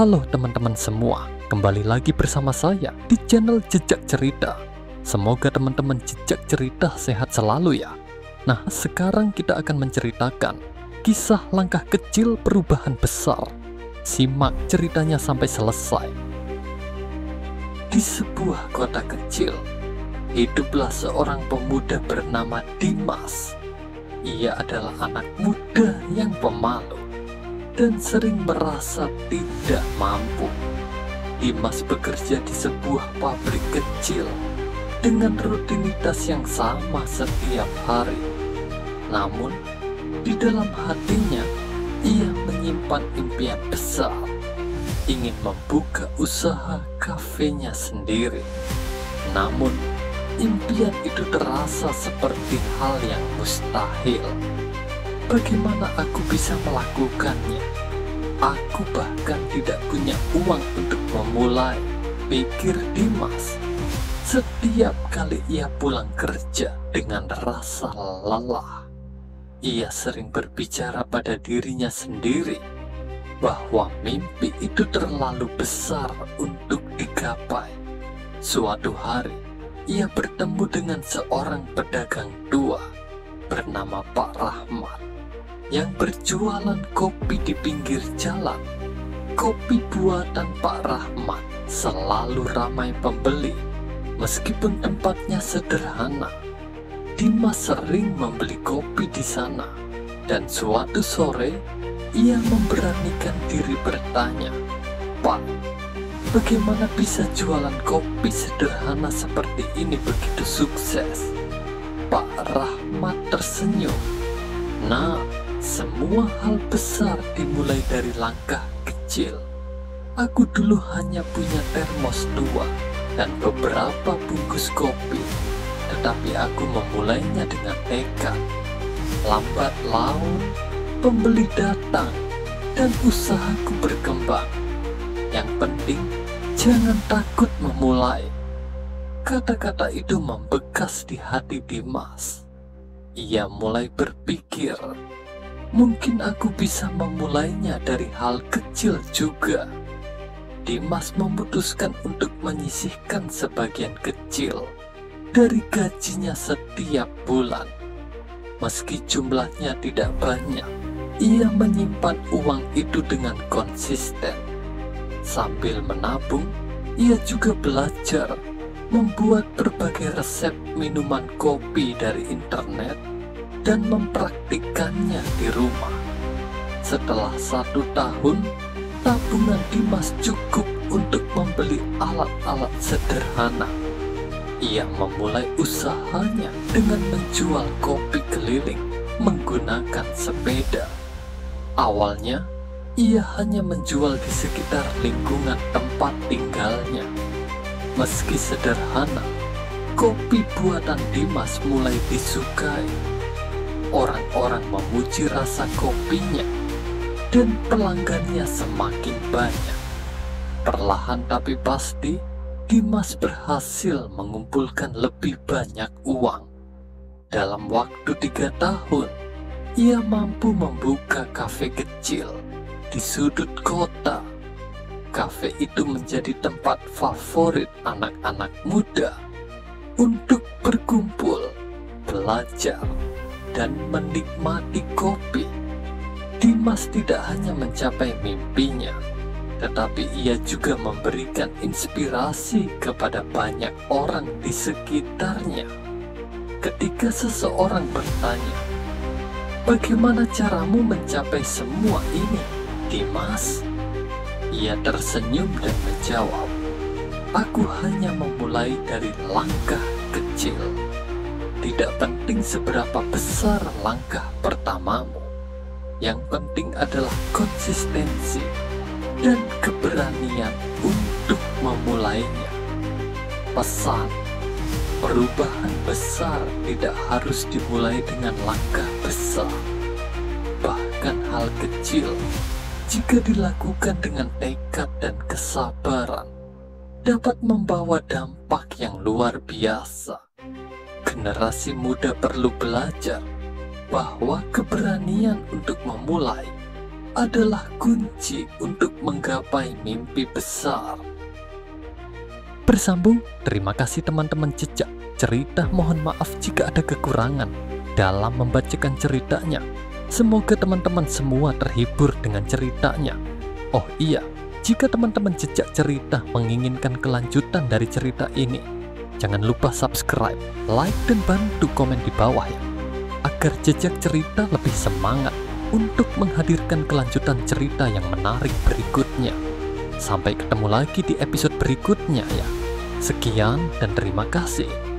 Halo teman-teman semua, kembali lagi bersama saya di channel Jejak Cerita. Semoga teman-teman Jejak Cerita sehat selalu ya. Nah, sekarang kita akan menceritakan kisah langkah kecil perubahan besar. Simak ceritanya sampai selesai. Di sebuah kota kecil, hiduplah seorang pemuda bernama Dimas. Ia adalah anak muda yang pemalu dan sering merasa tidak mampu. Dimas bekerja di sebuah pabrik kecil dengan rutinitas yang sama setiap hari. Namun, di dalam hatinya, ia menyimpan impian besar, ingin membuka usaha kafenya sendiri. Namun, impian itu terasa seperti hal yang mustahil. Bagaimana aku bisa melakukannya? Aku bahkan tidak punya uang untuk memulai, pikir Dimas. Setiap kali ia pulang kerja dengan rasa lelah, ia sering berbicara pada dirinya sendiri bahwa mimpi itu terlalu besar untuk digapai. Suatu hari, ia bertemu dengan seorang pedagang tua bernama Pak Rahmat yang berjualan kopi di pinggir jalan. Kopi buatan Pak Rahmat selalu ramai pembeli, meskipun tempatnya sederhana. Dimas sering membeli kopi di sana, dan suatu sore ia memberanikan diri bertanya, "Pak, bagaimana bisa jualan kopi sederhana seperti ini begitu sukses?" Pak Rahmat tersenyum. "Nah, semua hal besar dimulai dari langkah kecil. Aku dulu hanya punya termos tua dan beberapa bungkus kopi, tetapi aku memulainya dengan tekad. Lambat laun, pembeli datang dan usahaku berkembang. Yang penting, jangan takut memulai." Kata-kata itu membekas di hati Dimas. Ia mulai berpikir, mungkin aku bisa memulainya dari hal kecil juga. Dimas memutuskan untuk menyisihkan sebagian kecil dari gajinya setiap bulan. Meski jumlahnya tidak banyak, ia menyimpan uang itu dengan konsisten. Sambil menabung, ia juga belajar membuat berbagai resep minuman kopi dari internet dan mempraktikkannya di rumah. Setelah 1 tahun, tabungan Dimas cukup untuk membeli alat-alat sederhana. Ia memulai usahanya dengan menjual kopi keliling menggunakan sepeda. Awalnya, ia hanya menjual di sekitar lingkungan tempat tinggalnya. Meski sederhana, kopi buatan Dimas mulai disukai. Orang-orang memuji rasa kopinya, dan pelanggannya semakin banyak. Perlahan tapi pasti, Dimas berhasil mengumpulkan lebih banyak uang. Dalam waktu 3 tahun, ia mampu membuka kafe kecil di sudut kota. Kafe itu menjadi tempat favorit anak-anak muda untuk berkumpul, belajar, dan menikmati kopi. Dimas tidak hanya mencapai mimpinya, tetapi ia juga memberikan inspirasi kepada banyak orang di sekitarnya. Ketika seseorang bertanya, "Bagaimana caramu mencapai semua ini, Dimas?" Ia tersenyum dan menjawab, "Aku hanya memulai dari langkah kecil. Tidak penting seberapa besar langkah pertamamu. Yang penting adalah konsistensi dan keberanian untuk memulainya." Pesan: perubahan besar tidak harus dimulai dengan langkah besar. Bahkan hal kecil, jika dilakukan dengan tekad dan kesabaran, dapat membawa dampak yang luar biasa. Generasi muda perlu belajar bahwa keberanian untuk memulai adalah kunci untuk menggapai mimpi besar. Bersambung, terima kasih teman-teman jejak cerita. Mohon maaf jika ada kekurangan dalam membacakan ceritanya. Semoga teman-teman semua terhibur dengan ceritanya. Oh iya, jika teman-teman jejak cerita menginginkan kelanjutan dari cerita ini, jangan lupa subscribe, like, dan bantu komen di bawah ya, agar jejak cerita lebih semangat untuk menghadirkan kelanjutan cerita yang menarik berikutnya. Sampai ketemu lagi di episode berikutnya ya. Sekian dan terima kasih.